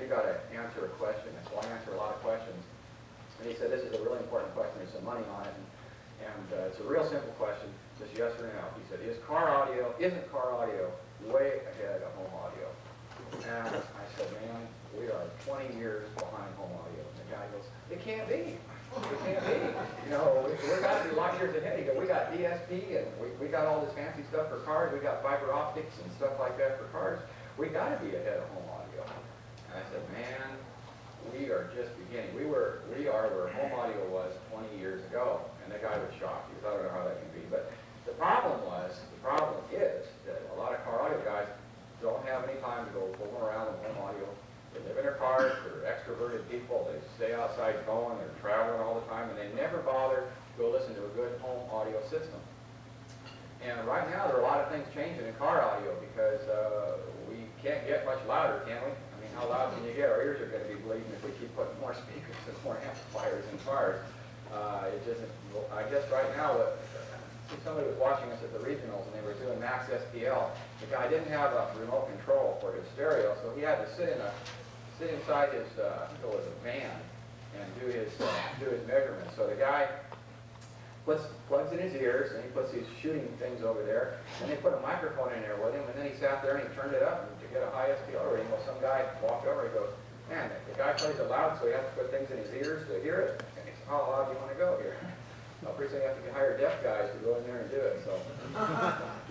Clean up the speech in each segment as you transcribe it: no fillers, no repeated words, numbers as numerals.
you got to answer a question. So I answer a lot of questions. And he said, this is a really important question. There's some money on it. And it's a real simple question, just yes or no. He said, isn't car audio way ahead of home audio? And I said, man, we are 20 years behind home audio. And the guy goes, it can't be. It can't be. You know, we're got to be a lot years ahead. He goes, we got DSP and we got all this fancy stuff for cars. We got fiber optics and stuff like that for cars. We got to be ahead of home audio. And I said, man, we are just beginning. We are where home audio was 20 years ago. And the guy was shocked. He thought, I don't know how that can be. But the problem is that a lot of car audio guys don't have any time to go fooling around with home audio. They live in their cars, they're extroverted people, they stay outside going, they're traveling all the time, and they never bother to go listen to a good home audio system. And right now there are a lot of things changing in car audio because we can't get much louder, can we? I mean, how loud can you get? Our ears are going to be bleeding if we keep putting more speakers and more amplifiers in cars. It just, I guess right now, somebody was watching us at the regionals and they were doing Max SPL. The guy didn't have a remote control for his stereo, so he had to sit inside his, I think it was a van, and do his measurements. So the guy plugs in his ears and he puts these shooting things over there, and they put a microphone in there with him, and then he sat there and he turned it up to get a high SPL reading. Well, some guy walked over and he goes, man, the guy plays it loud, so he has to put things in his ears to hear it. And he said, how loud do you want to go here? Well, pretty soon you have to hire deaf guys to go in there and do it. So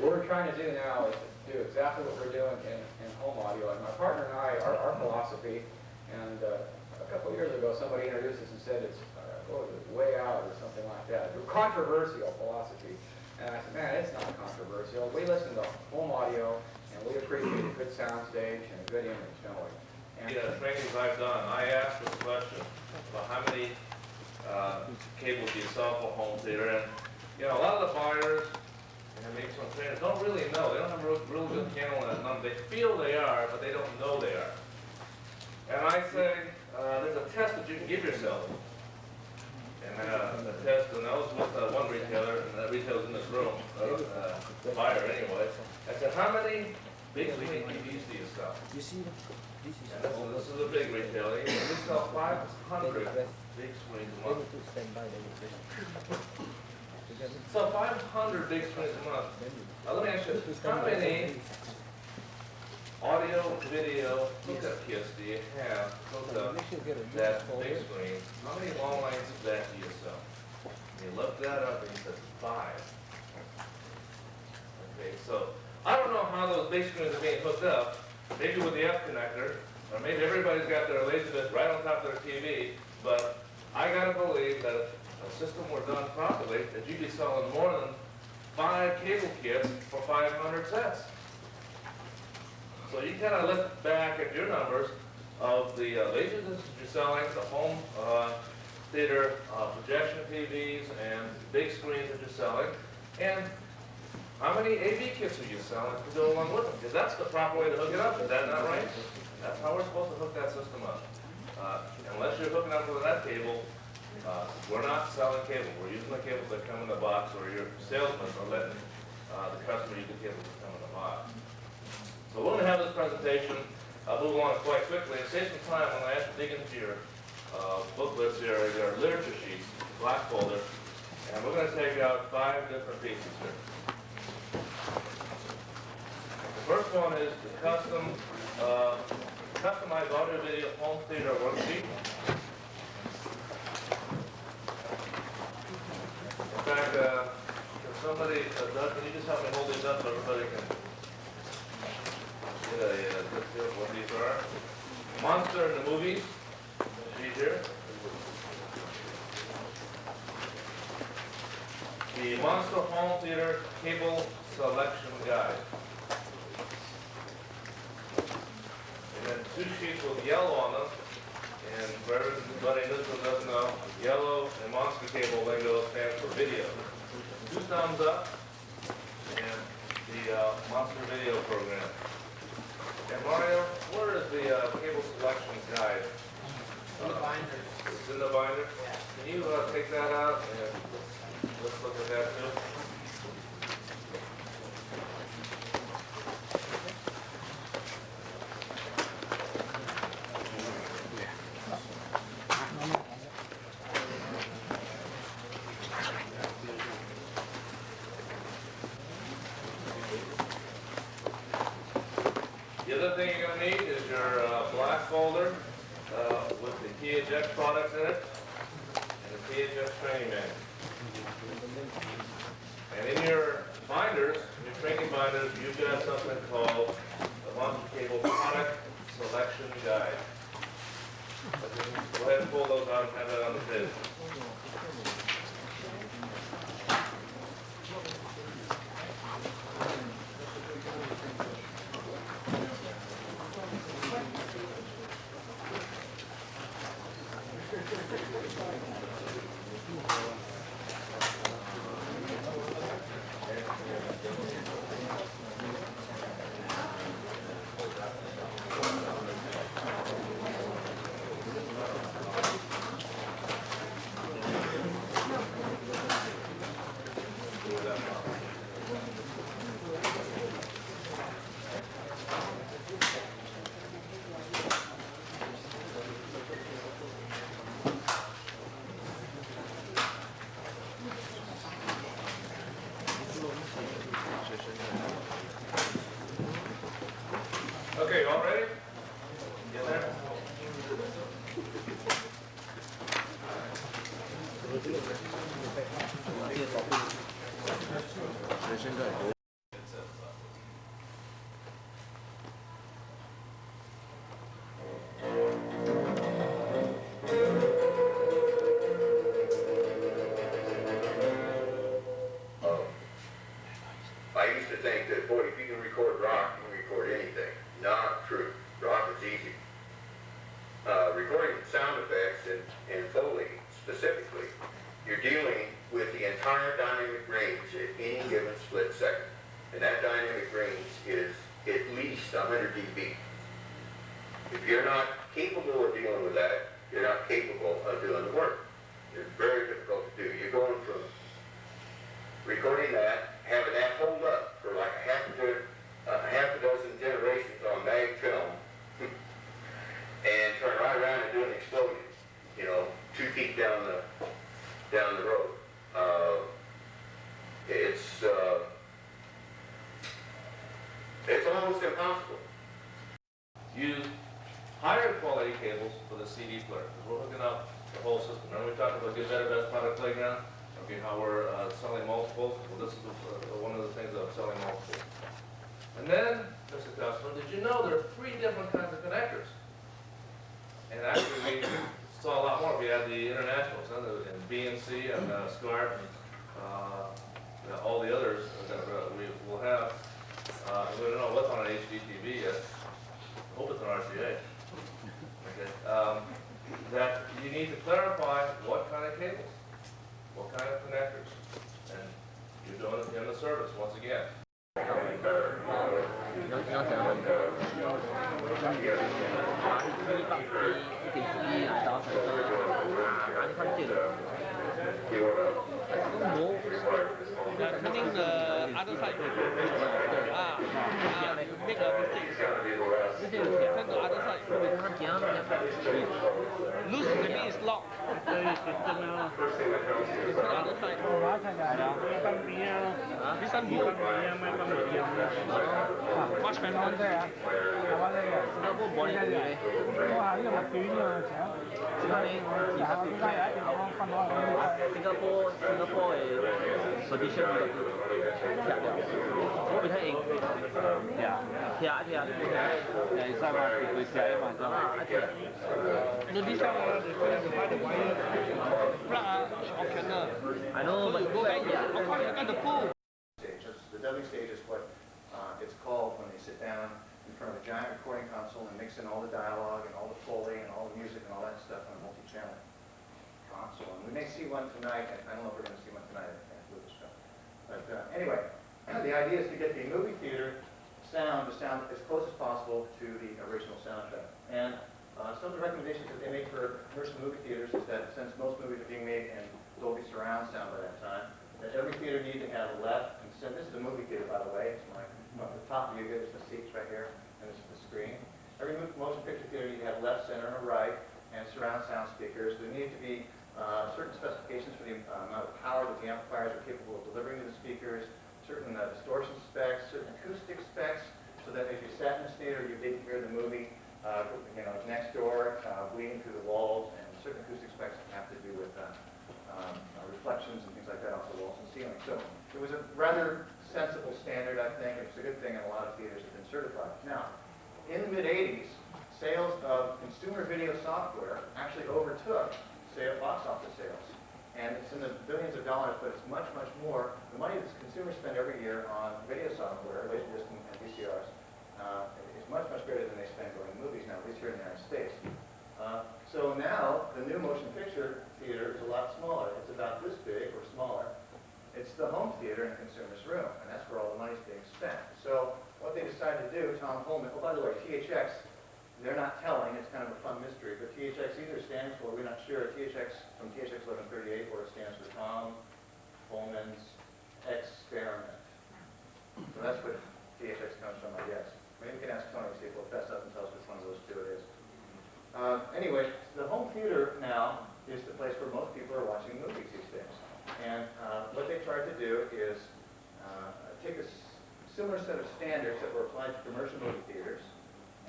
what we're trying to do now is to do exactly what we're doing in home audio. And my partner and I, our philosophy, and a couple of years ago somebody introduced us and said it's, what was it, way out or something like that. A controversial philosophy. And I said, man, it's not controversial. We listen to home audio and we appreciate a good sound stage and a good image, don't we? And trainings I've done, I asked this question about how many cables do you sell for home theater, and a lot of the buyers and maybe some trainers don't really know. They don't have a real good handle on that number. They feel they are, but they don't know they are. And I say there's a test that you can give yourself. And the test, and that was with one retailer, and that retailer's in this room, buyer anyway. I said, how many big screen TVs do you sell? And this is a big retailer. We sell 500 big screens a month. So 500 big screens a month. Now let me ask you, how many audio, video hookup kits do you have hooked up that big screen? How many long lines of that do you sell? And you looked that up and you said 5. Okay, so I don't know how those big screens are being hooked up. Maybe with the F connector, or maybe everybody's got their Laserdisc right on top of their TV, but I gotta believe that if a system were done properly, that you'd be selling more than 5 cable kits for 500 sets. So you kind of look back at your numbers of the Laserdiscs that you're selling, the home theater projection TVs, and big screens that you're selling, and how many AV kits are you selling to go along with them? Because that's the proper way to hook it up. Is that not right? That's how we're supposed to hook that system up. Unless you're hooking up with that cable, we're not selling cable. We're using the cables that come in the box, or your salesmen are letting the customer use the cables that come in the box. So we're going to have this presentation move along quite quickly. And save some time when I ask you to dig into your booklets, your literature sheets, black folder, and we're going to take out 5 different pieces here. The first one is the customized audio video home theater worksheet. In fact, if somebody, Doug, can you just help me hold these up so everybody can get a good feel of what these are? Monster in the movies, sheet here. The Monster Home Theater Cable Selection Guide. And then 2 sheets with yellow on them. And for everybody in this room doesn't know, yellow and Monster Cable lingo stands for video. 2 thumbs up and the Monster Video Program. And Mario, where is the Cable Selection Guide? In the binder. It's in the binder? Yeah. Can you take that out and let's look at that too? glass folder with the THX products in it and the THX training manual. And in your binders, your training binders, you've got something called the Monster Cable Product Selection Guide. Go ahead and pull those out and have that on the table. Okay, you all ready? Get there? I used to think that, boy, if you can record rock, you can record anything. Not true. Rock is easy. Recording sound effects and Foley specifically, you're dealing with the entire dynamic range at any given split second. And that dynamic range is at least 100 dB. If you're not capable of dealing with that, you're not capable of doing the work. It's very difficult to do. You're going from recording that, having that hold up for like half a dozen generations on mag film, and turn right around and do an explosion, 2 feet down the road. It's almost impossible. Use higher quality cables for the CD player, because we're hooking up the whole system. Remember we talked about Good, Better, Best Product Playground? Okay, how we're selling multiples? Well, this is one of the things of selling multiples. And then, Mr. Customer, did you know there are 3 different kinds of connectors? And actually, we saw a lot more. We had the internationals, and BNC and SCART and all the others that we will have. We don't know what's on an HDTV yet. I hope it's an RCA. Okay. That you need to clarify what kind of cables, what kind of connectors, and you're doing it in the service once again. Turning the other side. Make a mistake. Turn the other side. Loose maybe it's locked. Turn the other side. This one good. Much better. Singapore position No, this one the wire plug optional. I know, but go back. How come you got the pull? The dubbing stage is what it's called when they sit down in front of a giant recording console and mix in all the dialogue and all the Foley and all the music and all that stuff on a multi-channel console. And we may see one tonight. I don't know if we're going to see one tonight with this stuff. But anyway, the idea is to get the movie theater sound to sound as close as possible to the original soundtrack. And some of the recommendations that they make for commercial movie theaters is that since most movies are being made in Dolby surround sound by that time, that every theater needs to have left and center. This is a movie theater, by the way. It's the top view here. There's the seats right here, and this is the screen. Every motion picture theater needs to have left, center, and right, and surround sound speakers. There need to be certain specifications for the amount of power that the amplifiers are capable of delivering to the speakers, certain distortion specs, certain acoustic specs, so that if you sat in the theater, you didn't hear the movie. next door, bleeding through the walls, and certain acoustic specs have to do with reflections and things like that off the walls and ceiling. So it was a rather sensible standard, I think. It's a good thing, and a lot of theaters have been certified. Now, in the mid-'80s, sales of consumer video software actually overtook box office sales. And it's in the billions of dollars, but it's much, much more. The money that consumers spend every year on video software, Laserdisc and VCRs, is much, much greater than they spend going to movies now, at least here in the United States. So now, the new motion picture theater is a lot smaller. It's about this big or smaller. It's the home theater in the consumer's room, and that's where all the money's being spent. So what they decided to do, Tom Holman, oh, by the way, THX, they're not telling, it's kind of a fun mystery, but THX either stands for, we're not sure, THX from THX 1138, or it stands for Tom Holman's Experiment. So that's what THX comes from, I guess. Maybe we can ask Tony to see if he'll fess up and tell us which one of those two it is. Anyway, the home theater now is the place where most people are watching movies these days. And what they tried to do is take a similar set of standards that were applied to commercial movie theaters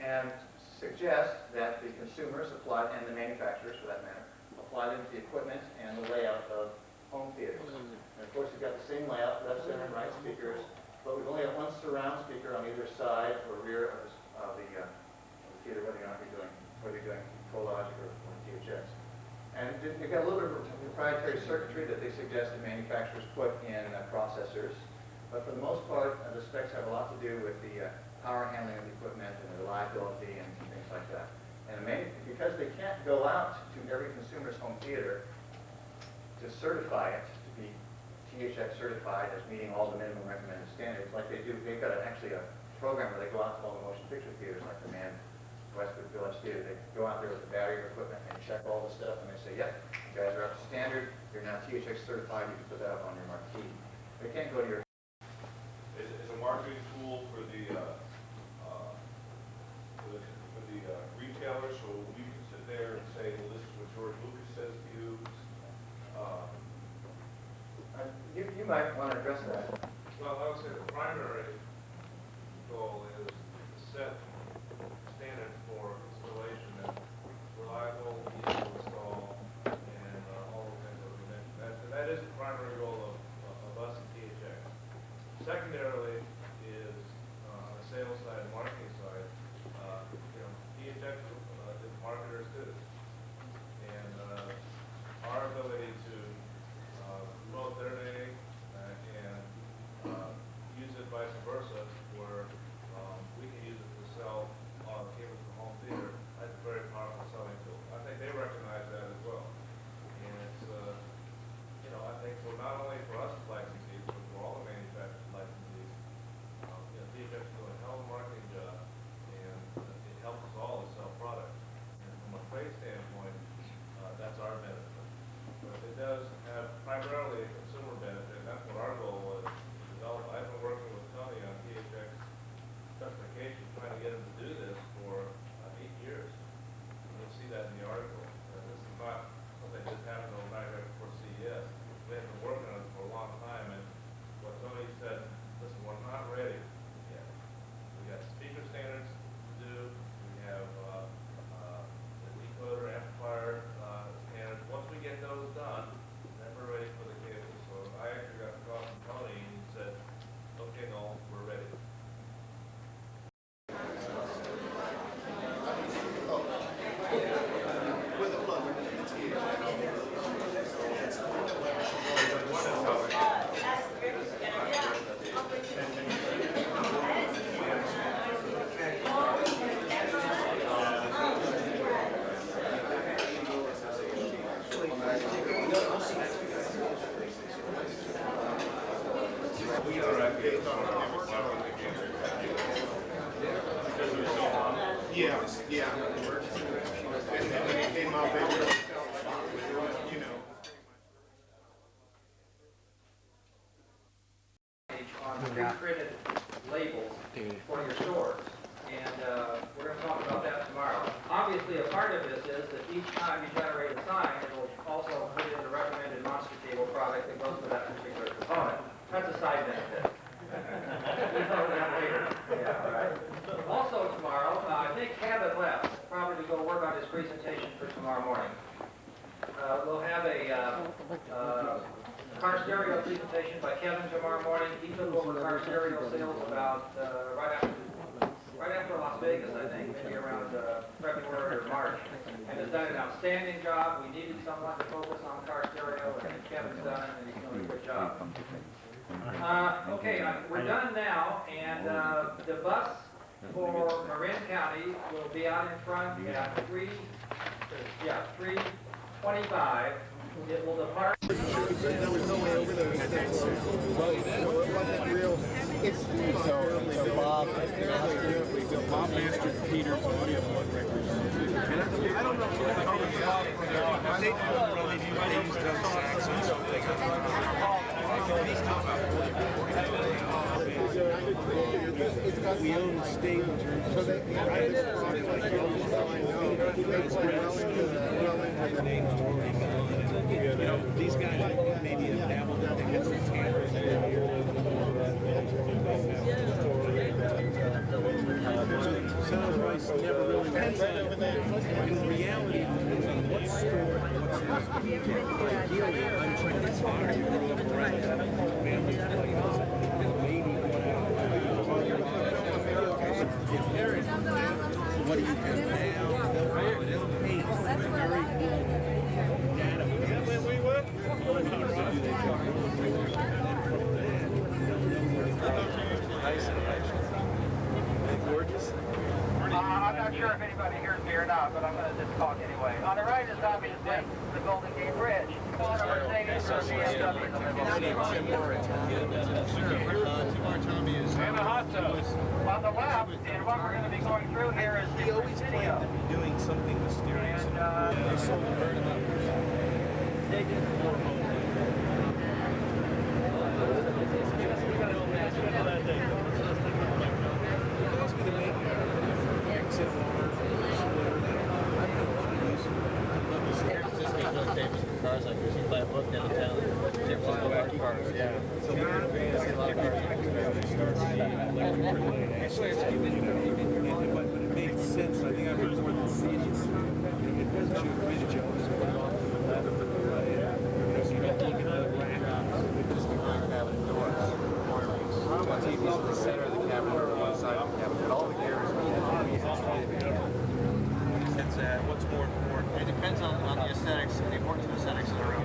and suggest that the consumers apply, and the manufacturers for that matter, apply them to the equipment and the layout of home theaters. And of course, we've got the same layout, left, center, and right speakers, but we've only got one surround speaker on either side or rear of the theater, whether you're doing Prologic or THX. And you've got a little bit of proprietary circuitry that they suggest that manufacturers put in processors. But for the most part, the specs have a lot to do with the power handling of the equipment and the reliability and things like that. And because they can't go out to every consumer's home theater to certify it to be THX certified as meeting all the minimum recommended standards, like they do, they've got actually a program where they go out to all the motion picture theaters, like the Westwood Village Theater. They go out there with the battery of equipment and check all the stuff, and they say, yep, you guys are up to standard, you're now THX certified, you can put that up on your marquee. They can't go to your... Is a marketing tool for the retailer, so you can sit there and say, well, this is what George Lucas says to use. You might want to address that. Well, I would say the primary goal is to set standards for installation that's reliable, easy to install, and all the things that we mentioned. That is the primary goal of us at THX. Secondarily is on the sales side and marketing side, THX is marketers too. And our ability to promote their name and use it vice versa, where we can use it to sell cable to home theater, that's a very powerful selling tool. I think they recognize that as well. And it's, I think for not only for us licensees, but for all the manufacturers licensees, THX is doing a hell of a marketing job, and it helps us all to sell product. And from a trade standpoint, that's our benefit. But it does have primarily a consumer benefit, and that's what our goal was to develop. I've been working with Tony on THX specifications, trying to get him to do this for 8 years. And you'll see that in the article. This is not something that just happened overnight right before CES. We have been working on it for a long time, and what Tony said, listen, we're not ready yet. We got speaker standards to do. We have the decoder, amplifier standards. Once we get those done, then we're ready for the cable. So I actually got a call from Tony, and he said, okay, Noel, we're ready. Yeah. And it came out very well, on pre-printed labels for your stores. And we're going to talk about that tomorrow. Obviously, a part of this is that each time you generate a sign, it will also put in the recommended Monster cable product that goes with that particular component. That's a side benefit. We'll cover that later. Yeah, right. Also tomorrow, I think Cabot left. presentation for tomorrow morning. We'll have a car stereo presentation by Kevin tomorrow morning. He took over car stereo sales about right after Las Vegas, I think, maybe around February or March, and has done an outstanding job. We needed someone to focus on car stereo, and Kevin's done it, and he's doing a good job. Okay, we're done now, and the bus for Marin County will be out in front at 3:25. It will depart. Bob mastered Peter's audio book records. I don't know if they really do things those saxons. We own the state in terms of these guys maybe have dabbled in things and scanners sound price never really depends on in reality it depends on what's stored and what's not. Ideally, I'm trying to fire you grew up around families like us. Maybe what do you have now? They'll pay very good data. Gorgeous. I'm not sure if anybody hears me or not, but I'm going to just talk anyway. On the right is obviously the Golden Gate Bridge. On the Mercedes or BMW. And a hot tub. On the left, and what we're going to be going through here is the video. Doing something mysterious. They sold a bird about Cars like this, you buy a book downtown. Cars, yeah. So but it makes sense. I think I've heard more than cities. It does shoot videos. Because you're not looking at the rack. Just behind cabinet doors, corners. TVs in the center of the cabinet or one side of the cabinet. All the gear is What's more important? It depends on the aesthetics, the importance of aesthetics in a room.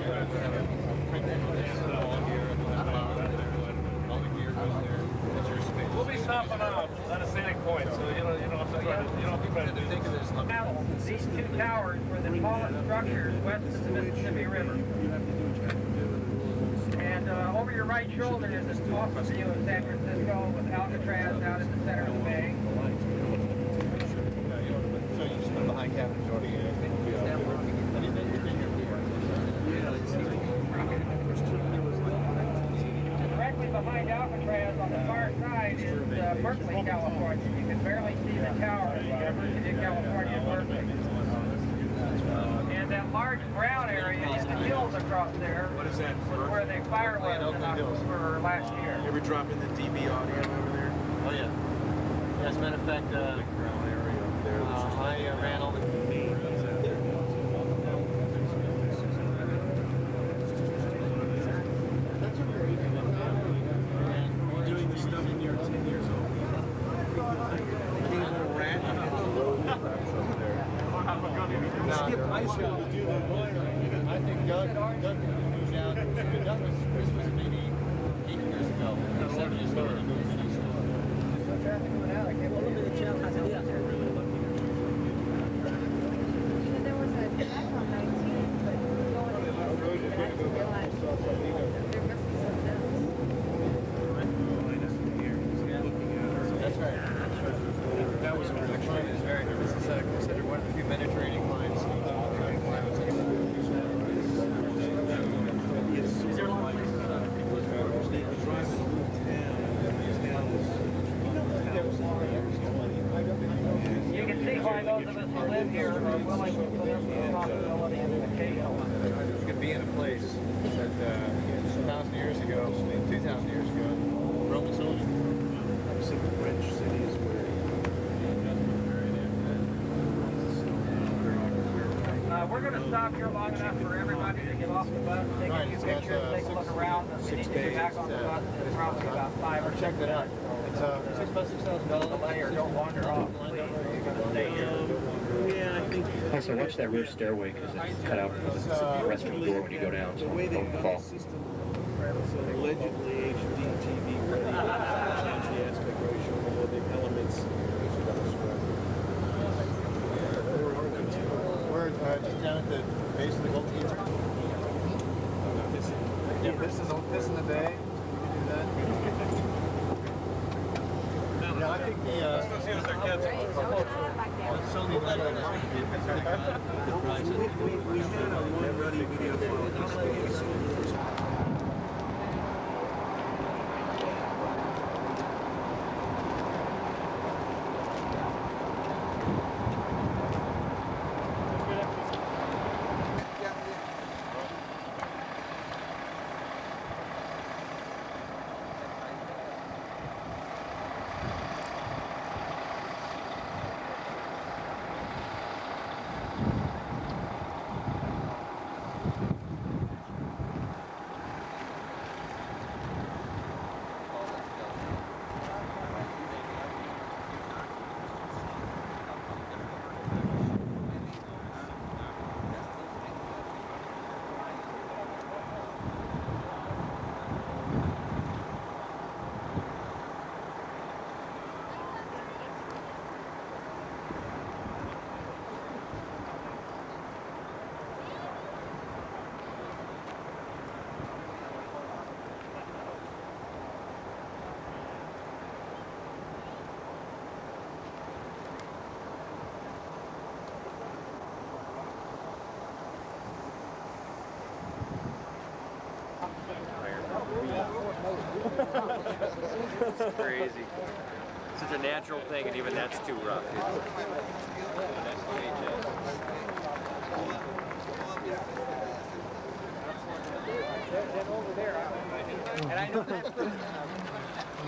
All the gear goes there. That's your space. We'll be stopping out at a scenic point, so you don't be ready to think of this. These two towers were the tallest structures west of the Mississippi River. And over your right shoulder is this awesome view of San Francisco with Alcatraz out in the center of the bay. So you just put behind cabinet door. Directly behind Alcatraz on the far side is Berkeley, California. You can barely see the tower of the University of California in Berkeley. And that large brown area in the hills across there What is that? was where the fire was for last year. You ever drop in the DB audio over there? Oh yeah. As a matter of fact, Brown area over there. I ran all the Doing this stuff when you're 10 years old. Cable rat. Skip high school to do the wiring. I think Doug moved out. This was maybe 8 years ago. 7 years ago. There was a track on 19, but going in the city, but I didn't realize there must be something else. That's right. That was The line is very considered one of the few Mediterranean lines. Yeah. we're going to stop here long enough for everybody to get off the bus, take a few pictures, take a look around. We need to get back on the bus in probably about 5 or 6 minutes. It's $6,000 delay or don't wander off. Please, you're going to stay here. Yeah, I think. Also, watch that rear stairway because it's cut out from the restroom door when you go down, so don't fall. Allegedly HD TV ready, change the aspect ratio, all the elements. We're just down at the base of the Gold Teaser. This in the bay. We can do that. Yeah, I think the Let's go see what their kids are. We had a one-ready video file. It's crazy. Such a natural thing, and even that's too rough. Over there, and I know that.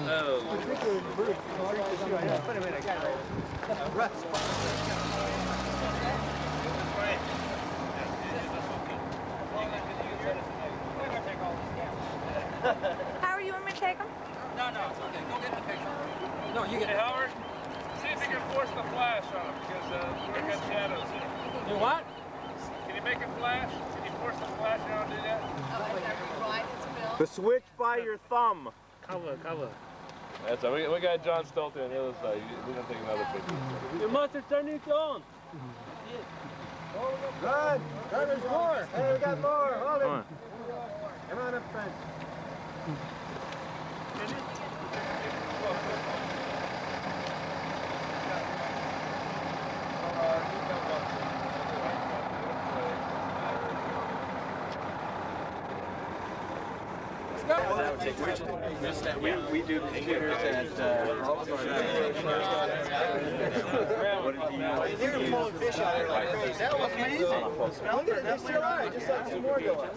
Oh. Put him in a Howard, you want me to take them? No, it's okay. Go get the picture. No, you get Hey, Howard, see if you can force the flash on him, because we've got shadows here. You what? Can you make it flash? Can you force the flash? You don't do that? The switch by your thumb. Cover. That's all. We got John Stolte on the other side. We're going to take another picture. You must have turned it on. Good. There's more. Hey, we got more. Hold it. Come on up front. We do the computers at all of our They're pulling fish out there like crazy. That was amazing. Look at it. They still are. Just like some more going.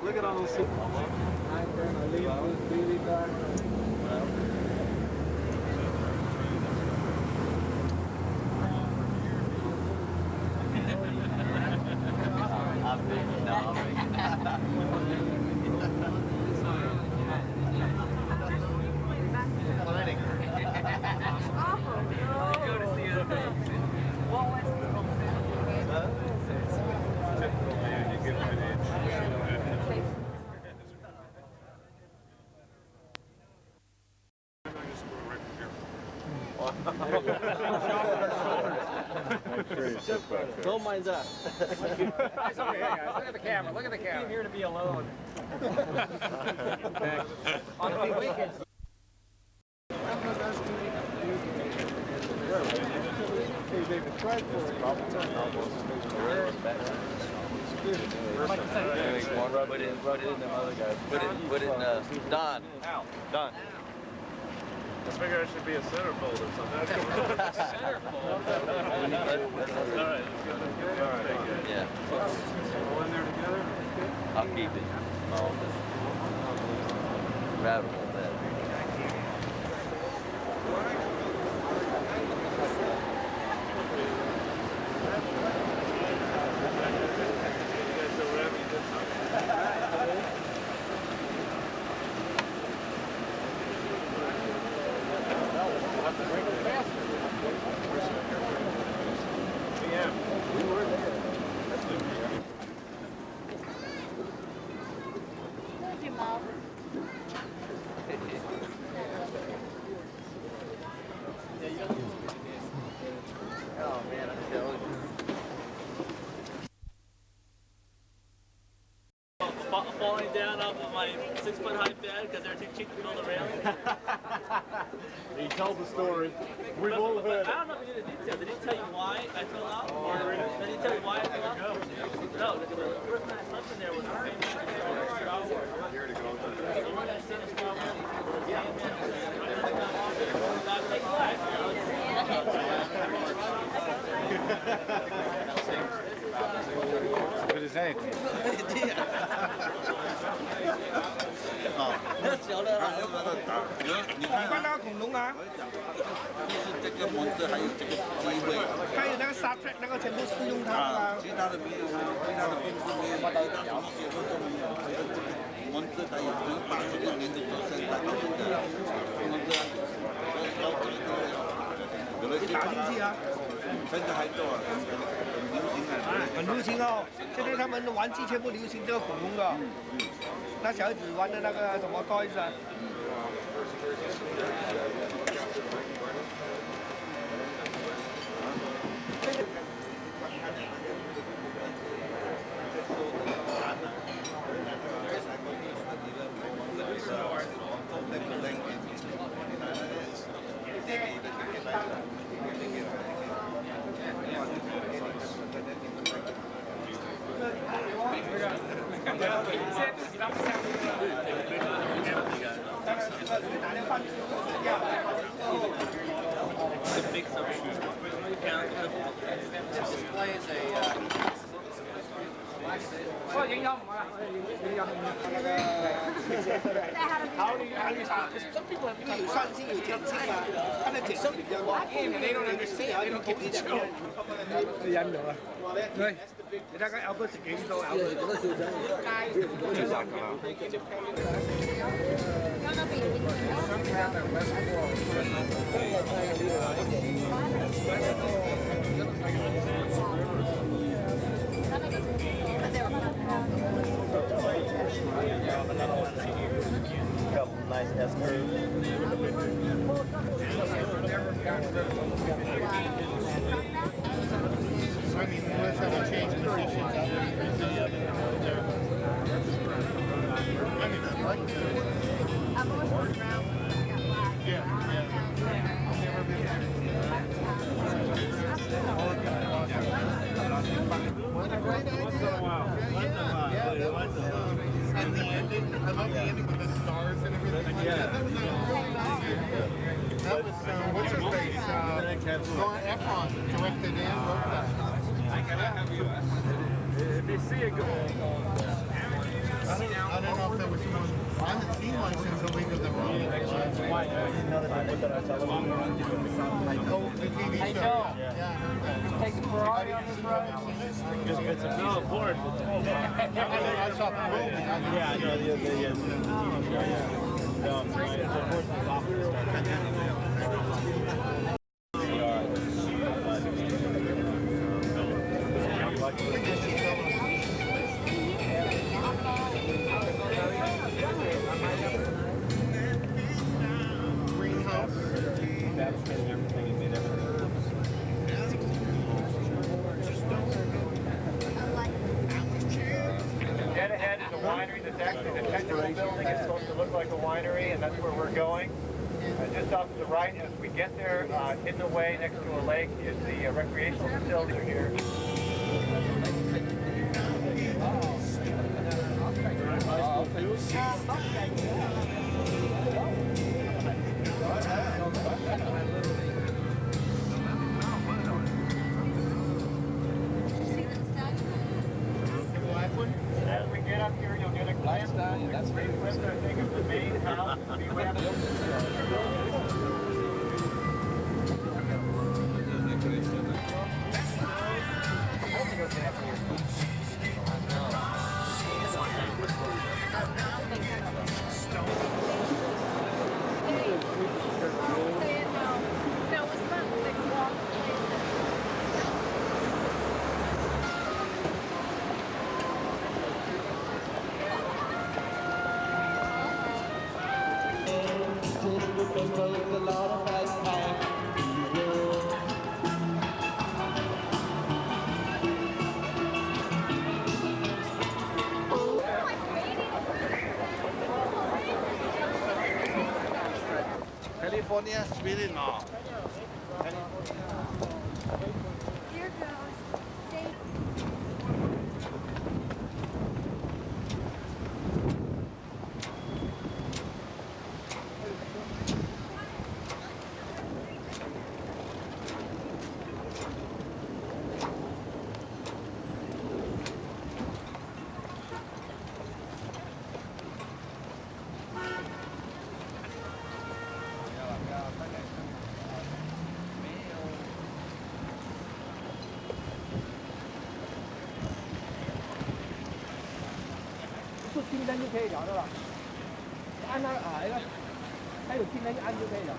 Look at all those. Don't mind that. Guys, over here, guys. Look at the camera. Look at the camera. I'm here to be alone. On the weekends. Rub it in them other guys. Put it in Don. Don. I figure I should be a centerfold or something. Centerfold? All right, let's go. Yeah. All in there together? I'll keep it. All of it. Grab it a little bit. my 6-foot high bed because they're too cheap to build a railing. He told the story. We've all heard I don't know if he did a detail. Did he tell you why I fell out? Or did he tell you why I fell out? No, the first time I slept in there was the same man that saw Star Wars. Someone had seen a Star Wars. Yeah. God take life. Good as anything. 你看那个恐龙啊，就是这个模式还有这个机会。还有那个沙特那个全部是用它的啊。其他的没有啊，其他的并不是没有，其他的一些都没有。这个模式还有从86年的出生到现在，模式要这个有了打进去啊，现在还做啊，很流行啊。很流行哦，现在他们的玩具全部流行这个恐龙的。那小孩子玩的那个什么 toys 啊。Some people have to use something you can see. Kind of some people they don't understand. They don't get it. 你忍到啊？對，你睇下 Albert 幾多 Albert？ Couple nice S curves. I mean, let's have a change positions. I've always worked around. Yeah, and the ending, I love the ending with the stars and everything. Yeah. That was, what's his face? Efron directed and wrote that. If you see it go. I don't know if there was one. I haven't seen one since the League of Their Own. Oh, the TV show. Yeah. Taking Ferrari on this road. No, of course. I saw the movie. Yeah, I know the TV show, yeah. No, of course, the Greenhouse. Dead ahead is a winery that's actually the technical building. It's supposed to look like a winery, and that's where we're going. Just off to the right, as we get there, hidden away next to a lake is the recreational facility here. As we get up here, you'll get a glimpse. That's pretty glimpse, I think, of the main house. California, Sweden, no. Here goes. Thank就订单就可以聊的了，按那个，他有订单就按就可以了。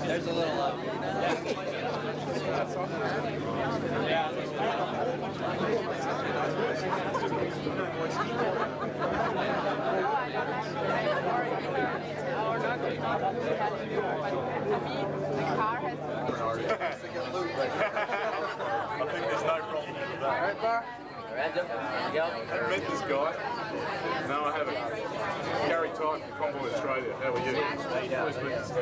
There's a little I think there's no problem with that. Right, Bar? I've met this guy. No, I haven't. Gary Tyke from Convoy Australia. How are you? Always met this guy.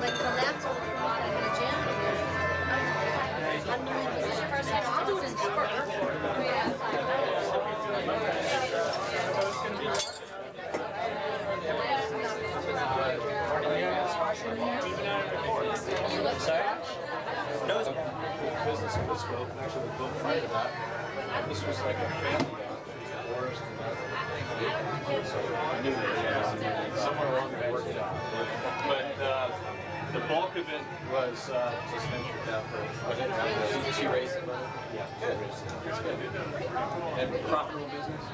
Like the laptop in the gym. This is your first time doing sport. Sorry? No, business in this boat, actually the boat prior to that. This was like a family down through the forest and that. So I knew that somewhere along the way worked it out. But the bulk of it was just venture capital. She raised it? Yeah, she raised it. It's good. And profitable business?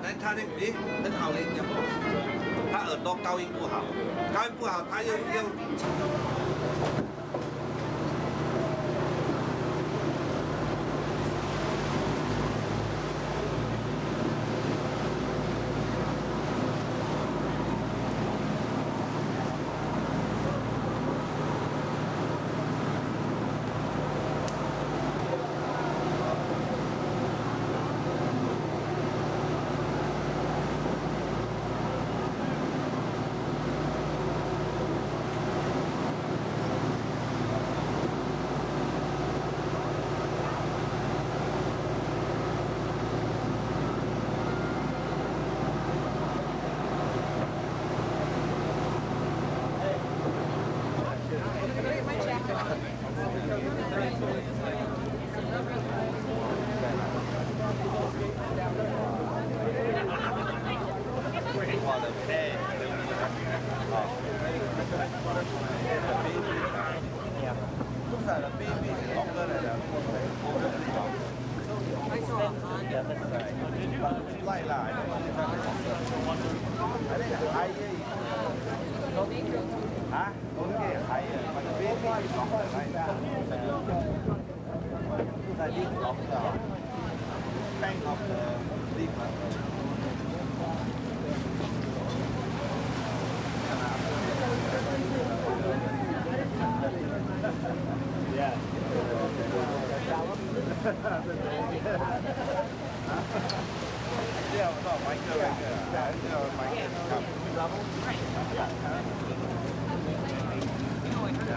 但他那很好的一个，他耳朵高音不好，高音不好，他又。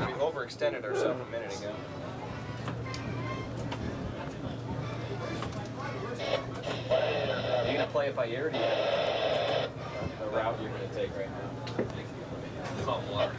We overextended ourselves a minute ago. Are you gonna play it by ear, or do you have a route you're gonna take right now? Salt water.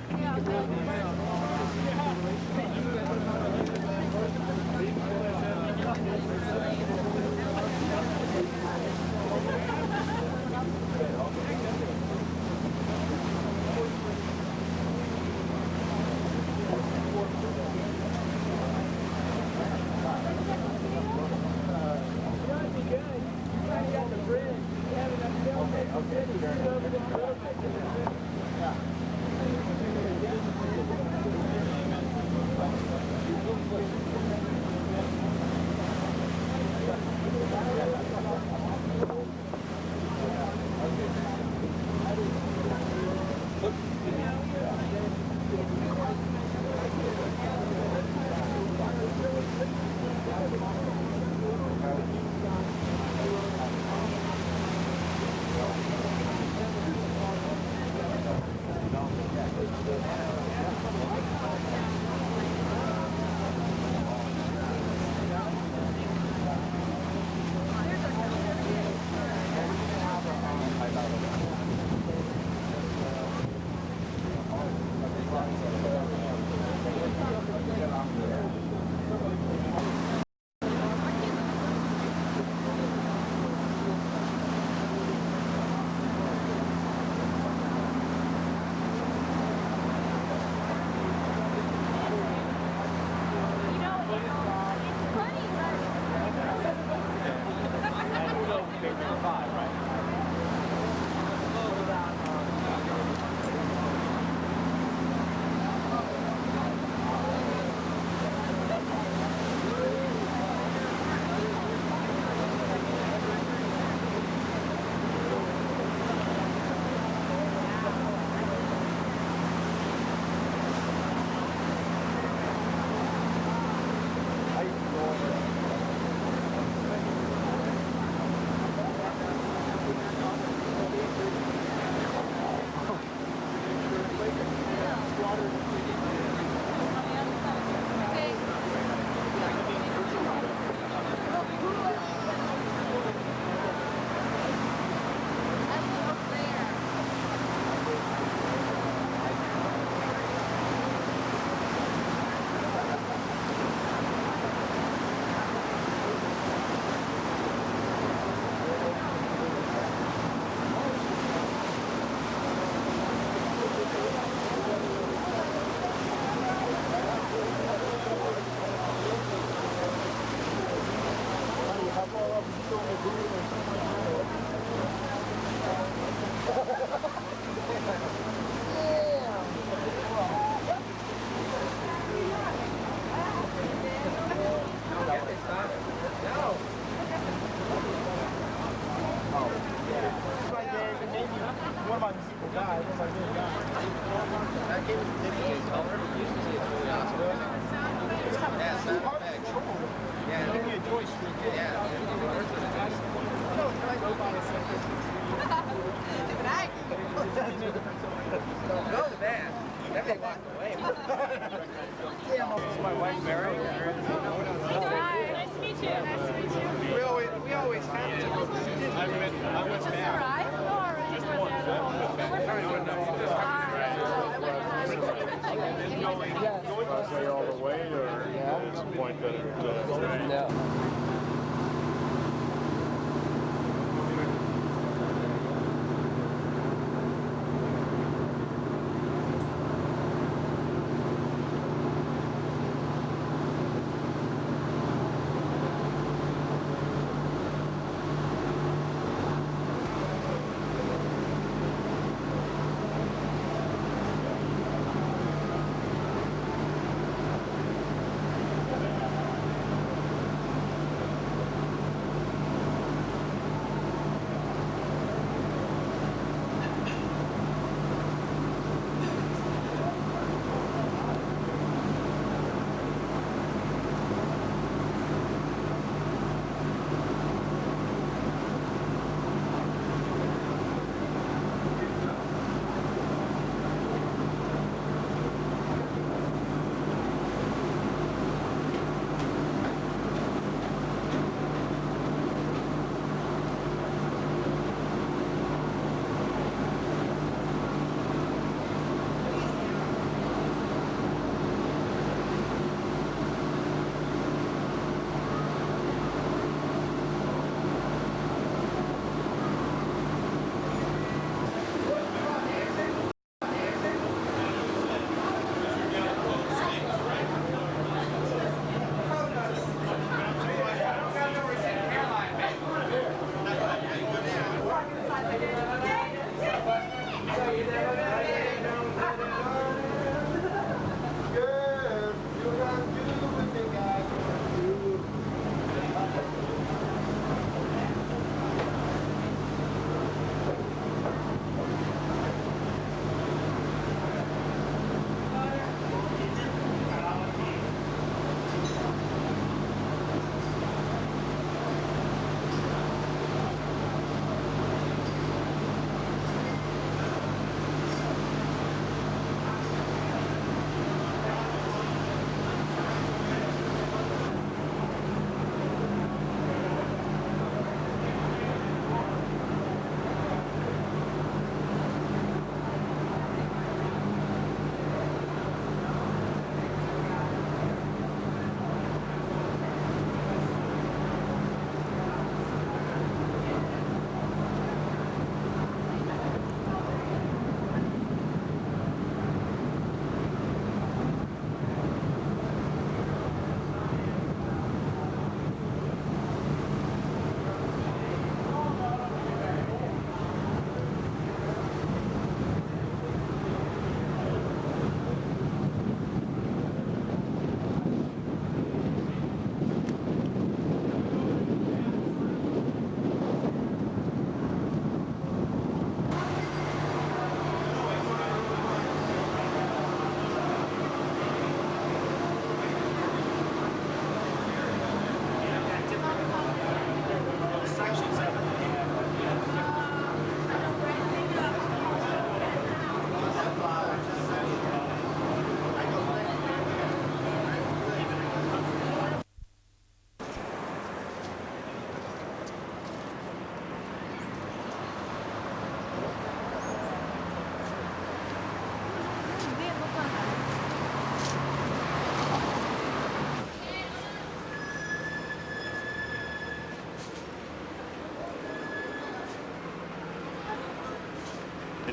guy. That's my new guy. That came with the color. You should see it's really awesome. Yeah, sound effects. Yeah, give me a joystick. Yeah. No, can I go by a second? Don't go to that. Then they walk away. This is my wife, Mary. Hi, nice to meet you. Nice to meet you. We always have to. I went back. Just one. Say all the way, or it's a point that it, No.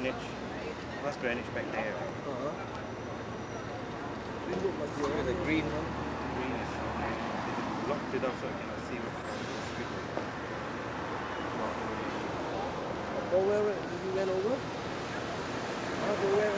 drainage. What's drainage back there? With the green one. Greenish. They blocked it off so I cannot see what's going on. Go where you went over? Go where?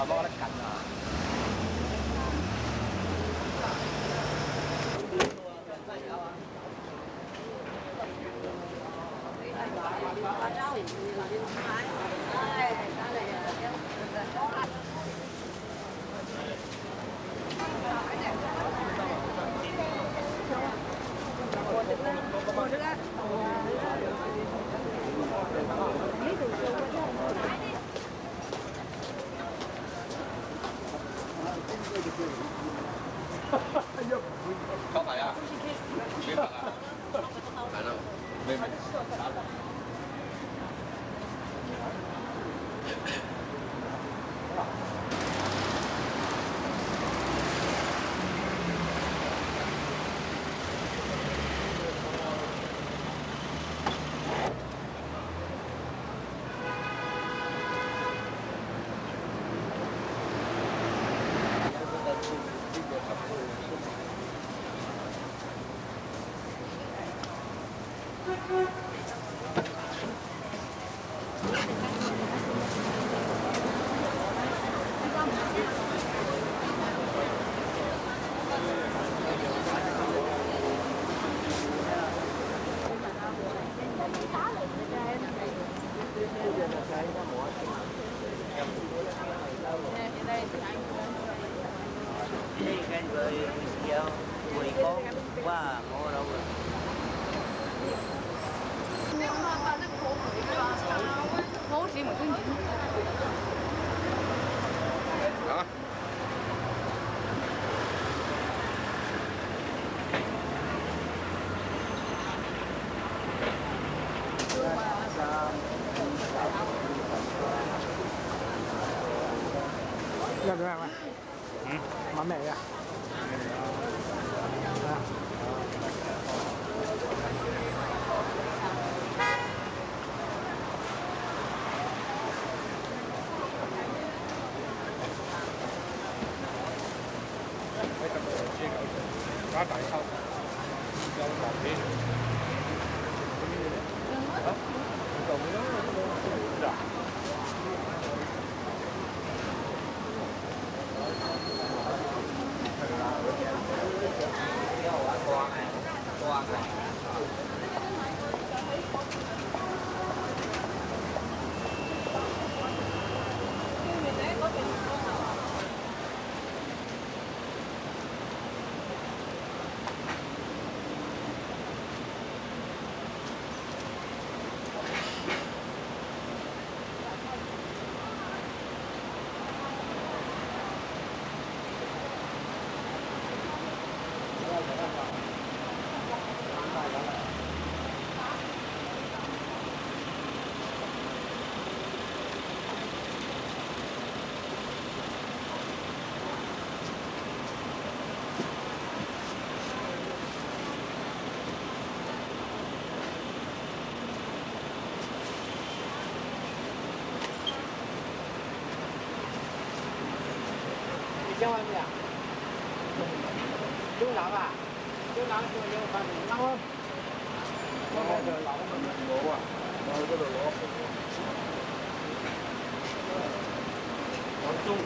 又摸得緊啊！抽牌啊？明白啊？来了，妹妹。cái người giao 10 con qua mua đâu rồi. Đó. Làm được không ạ? Mắm mẻ à? Cá tại sao? Đâu còn đi. Hả? Còn cái đó rồi. Trong anh nhỉ? Chú Lắm à? Chú Lắm chú yêu con mình lắm không? Con này rồi lắm mình ngủ à? Rồi có đồ lỗ. Con chung.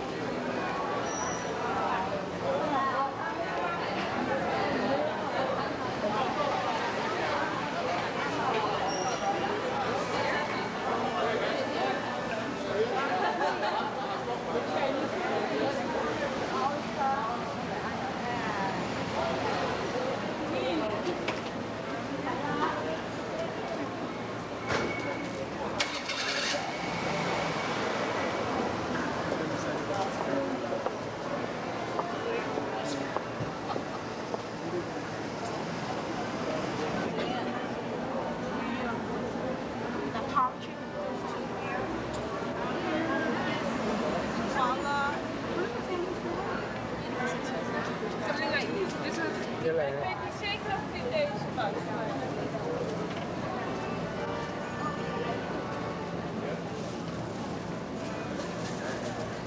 Something like this. This is maybe shake up 2 days about.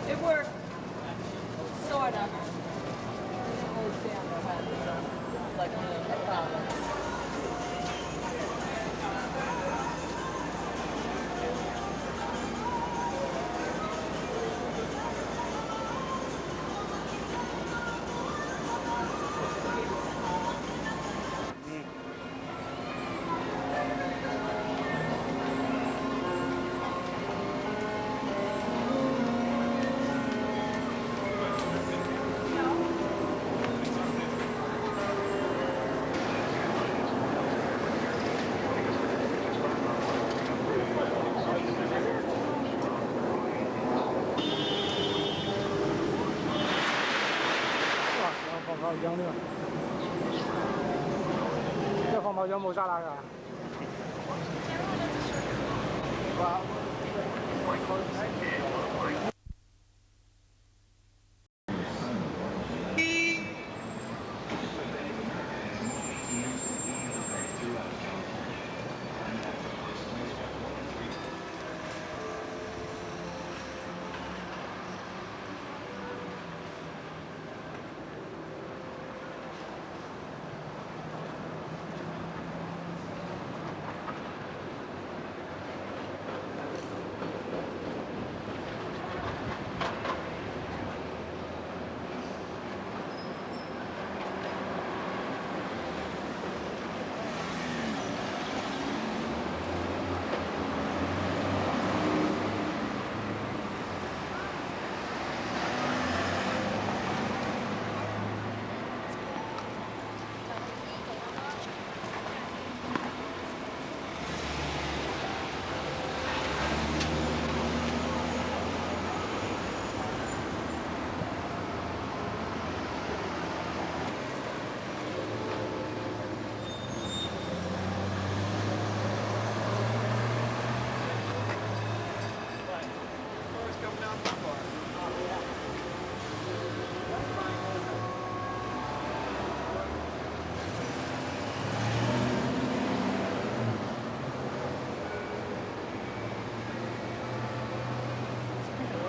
It worked. Sort of. Like a problem. 炮枪呢？这防炮枪冇啥那个。哇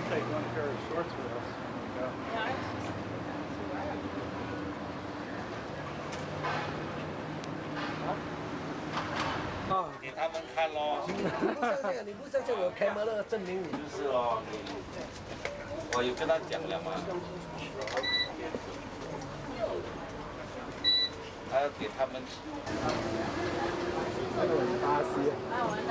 ！Take one pair of shorts with us. Yeah. 给他们看咯。你不上线，你不上线，我开门了证明你。就是哦，我有跟他讲了嘛。还要给他们。还有巴西。完了。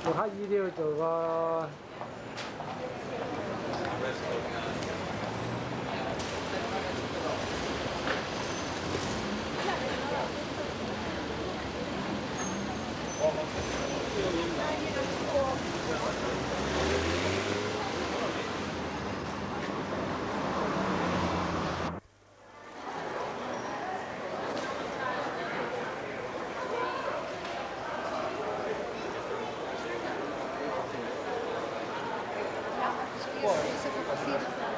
我看一定走个。不好意思，不好意思。